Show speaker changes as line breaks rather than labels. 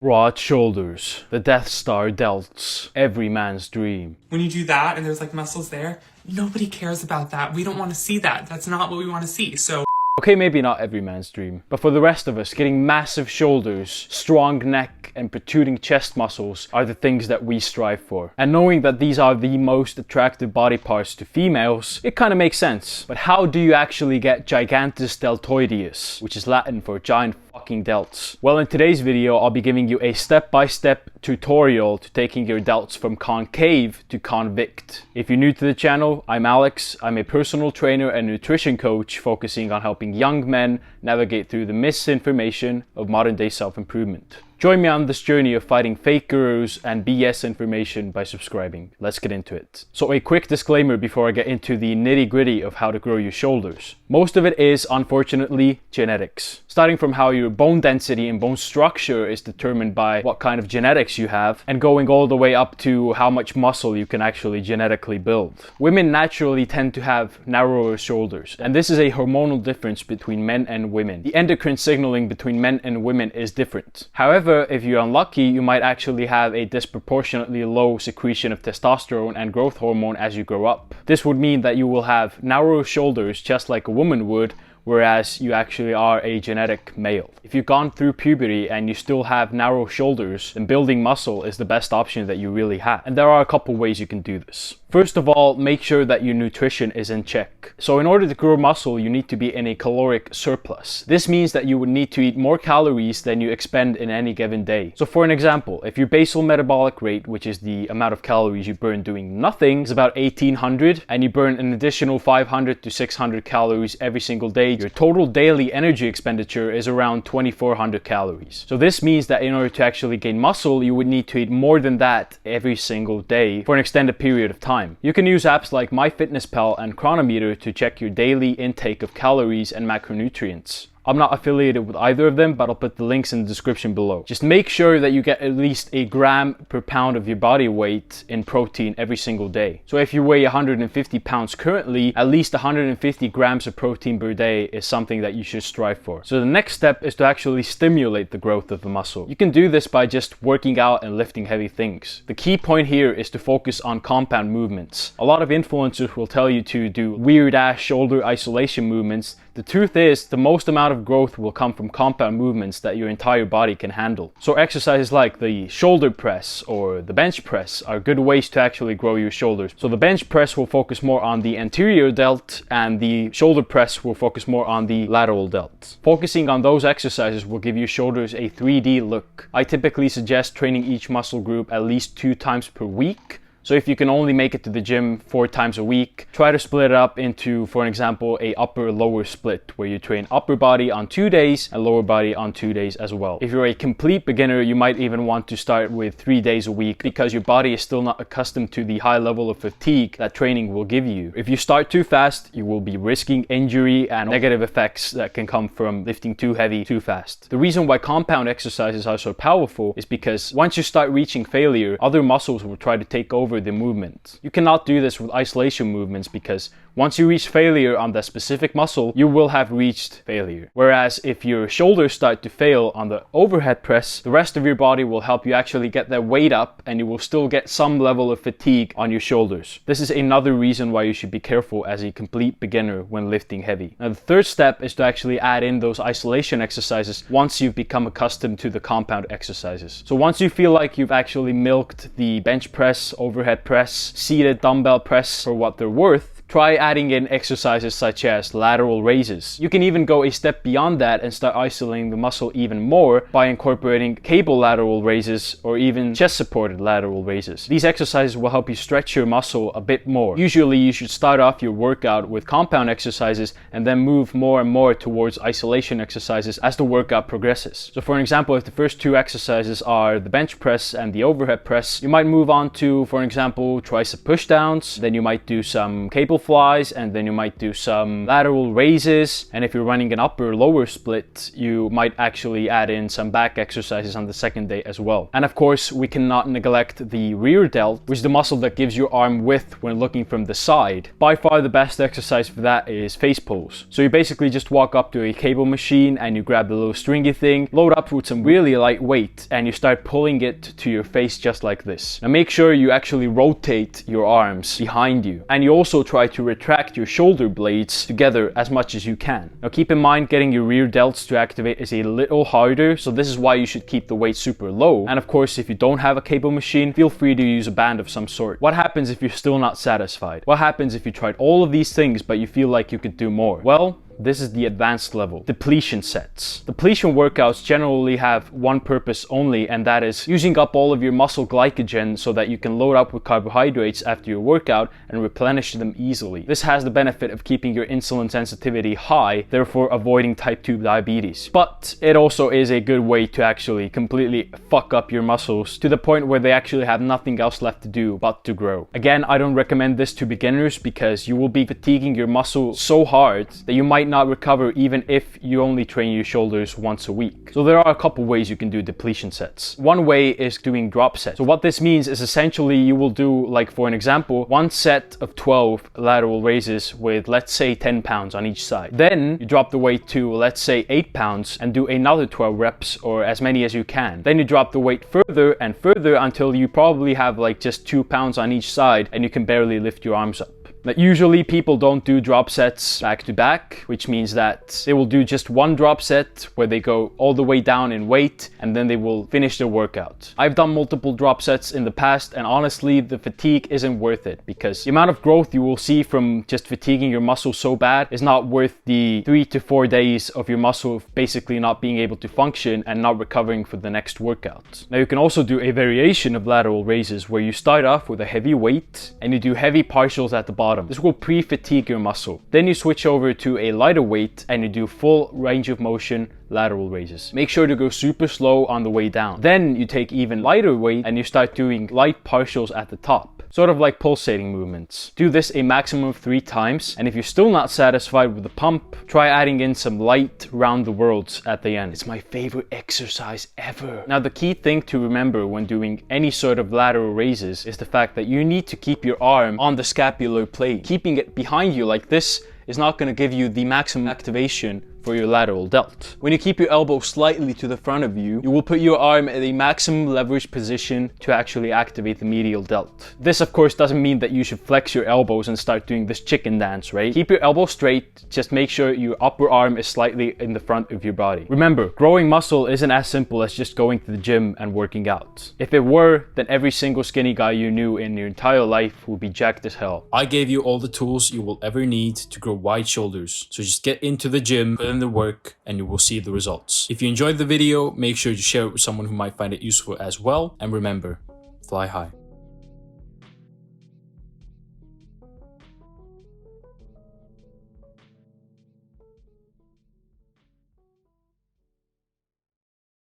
Broad shoulders, the Death Star delts, every man's dream.
When you do that and there's like muscles there, nobody cares about that. We don't want to see that. That's not what we want to see. So
Okay, maybe not every man's dream, but for the rest of us, getting massive shoulders, strong neck, and protruding chest muscles are the things that we strive for. And knowing that these are the most attractive body parts to females, it kind of makes sense. But how do you actually get gigantus deltoideus, which is Latin for giant fucking delts? Well, in today's video, I'll be giving you a step-by-step tutorial to taking your delts from concave to convict. If you're new to the channel, I'm Alex. I'm a personal trainer and nutrition coach focusing on helping young men navigate through the misinformation of modern day self-improvement. Join me on this journey of fighting fake gurus and BS information by subscribing. Let's get into it. So a quick disclaimer before I get into the nitty-gritty of how to grow your shoulders. Most of it is, unfortunately, genetics. Starting from how your bone density and bone structure is determined by what kind of genetics you have, and going all the way up to how much muscle you can actually genetically build. Women naturally tend to have narrower shoulders, and this is a hormonal difference between men and women. The endocrine signaling between men and women is different. However, if you're unlucky, you might actually have a disproportionately low secretion of testosterone and growth hormone as you grow up. This would mean that you will have narrow shoulders just like a woman would, whereas you actually are a genetic male. If you've gone through puberty and you still have narrow shoulders, then building muscle is the best option that you really have. And there are a couple ways you can do this. First of all, make sure that your nutrition is in check. So in order to grow muscle, you need to be in a caloric surplus. This means that you would need to eat more calories than you expend in any given day. So for an example, if your basal metabolic rate, which is the amount of calories you burn doing nothing, is about 1800, and you burn an additional 500 to 600 calories every single day, your total daily energy expenditure is around 2400 calories. So this means that in order to actually gain muscle, you would need to eat more than that every single day for an extended period of time. You can use apps like MyFitnessPal and Chronometer to check your daily intake of calories and macronutrients. I'm not affiliated with either of them, but I'll put the links in the description below. Just make sure that you get at least a gram per pound of your body weight in protein every single day. So if you weigh 150 pounds currently, at least 150 grams of protein per day is something that you should strive for. So the next step is to actually stimulate the growth of the muscle. You can do this by just working out and lifting heavy things. The key point here is to focus on compound movements. A lot of influencers will tell you to do weird ass shoulder isolation movements. The truth is, the most amount of growth will come from compound movements that your entire body can handle. So exercises like the shoulder press or the bench press are good ways to actually grow your shoulders. So the bench press will focus more on the anterior delt and the shoulder press will focus more on the lateral delt. Focusing on those exercises will give your shoulders a 3D look. I typically suggest training each muscle group at least 2 times per week. So if you can only make it to the gym 4 times a week, try to split it up into, for an example, a upper-lower split where you train upper body on 2 days and lower body on 2 days as well. If you're a complete beginner, you might even want to start with 3 days a week because your body is still not accustomed to the high level of fatigue that training will give you. If you start too fast, you will be risking injury and negative effects that can come from lifting too heavy too fast. The reason why compound exercises are so powerful is because once you start reaching failure, other muscles will try to take over the movement. You cannot do this with isolation movements because once you reach failure on that specific muscle, you will have reached failure. Whereas if your shoulders start to fail on the overhead press, the rest of your body will help you actually get that weight up and you will still get some level of fatigue on your shoulders. This is another reason why you should be careful as a complete beginner when lifting heavy. Now the third step is to actually add in those isolation exercises once you've become accustomed to the compound exercises. So once you feel like you've actually milked the bench press, overhead press, seated dumbbell press for what they're worth, try adding in exercises such as lateral raises. You can even go a step beyond that and start isolating the muscle even more by incorporating cable lateral raises or even chest supported lateral raises. These exercises will help you stretch your muscle a bit more. Usually you should start off your workout with compound exercises and then move more and more towards isolation exercises as the workout progresses. So for an example, if the first 2 exercises are the bench press and the overhead press, you might move on to, for example, tricep pushdowns. Then you might do some cable flies, and then you might do some lateral raises. And if you're running an upper lower split, you might actually add in some back exercises on the second day as well. And of course, we cannot neglect the rear delt, which is the muscle that gives your arm width when looking from the side. By far the best exercise for that is face pulls. So you basically just walk up to a cable machine and you grab the little stringy thing, load up with some really light weight, and you start pulling it to your face just like this. Now make sure you actually rotate your arms behind you, and you also try to retract your shoulder blades together as much as you can. Now keep in mind, getting your rear delts to activate is a little harder, so this is why you should keep the weight super low. And of course, if you don't have a cable machine, feel free to use a band of some sort. What happens if you're still not satisfied? What happens if you tried all of these things but you feel like you could do more? Well, this is the advanced level, depletion sets. Depletion workouts generally have one purpose only, and that is using up all of your muscle glycogen so that you can load up with carbohydrates after your workout and replenish them easily. This has the benefit of keeping your insulin sensitivity high, therefore avoiding type 2 diabetes. But it also is a good way to actually completely fuck up your muscles to the point where they actually have nothing else left to do but to grow. Again, I don't recommend this to beginners because you will be fatiguing your muscle so hard that you might not recover even if you only train your shoulders once a week. So there are a couple ways you can do depletion sets. One way is doing drop sets. So what this means is essentially you will do, like for an example, one set of 12 lateral raises with, let's say, 10 pounds on each side. Then you drop the weight to, let's say, 8 pounds and do another 12 reps or as many as you can. Then you drop the weight further and further until you probably have like just 2 pounds on each side and you can barely lift your arms up. Now, usually people don't do drop sets back to back, which means that they will do just one drop set where they go all the way down in weight and then they will finish their workout. I've done multiple drop sets in the past, and honestly the fatigue isn't worth it because the amount of growth you will see from just fatiguing your muscle so bad is not worth the 3 to 4 days of your muscle basically not being able to function and not recovering for the next workout. Now you can also do a variation of lateral raises where you start off with a heavy weight and you do heavy partials at the bottom. This will pre-fatigue your muscle. Then you switch over to a lighter weight and you do full range of motion lateral raises. Make sure to go super slow on the way down. Then you take even lighter weight and you start doing light partials at the top, sort of like pulsating movements. Do this a maximum of 3 times, and if you're still not satisfied with the pump, try adding in some light round the worlds at the end. It's my favorite exercise ever. Now the key thing to remember when doing any sort of lateral raises is the fact that you need to keep your arm on the scapular plate. Keeping it behind you like this is not going to give you the maximum activation for your lateral delt. When you keep your elbow slightly to the front of you, you will put your arm at a maximum leverage position to actually activate the medial delt. This of course doesn't mean that you should flex your elbows and start doing this chicken dance, right? Keep your elbow straight, just make sure your upper arm is slightly in the front of your body. Remember, growing muscle isn't as simple as just going to the gym and working out. If it were, then every single skinny guy you knew in your entire life would be jacked as hell. I gave you all the tools you will ever need to grow wide shoulders, so just get into the gym, put in the work, and you will see the results. If you enjoyed the video, make sure to share it with someone who might find it useful as well, and remember, fly high.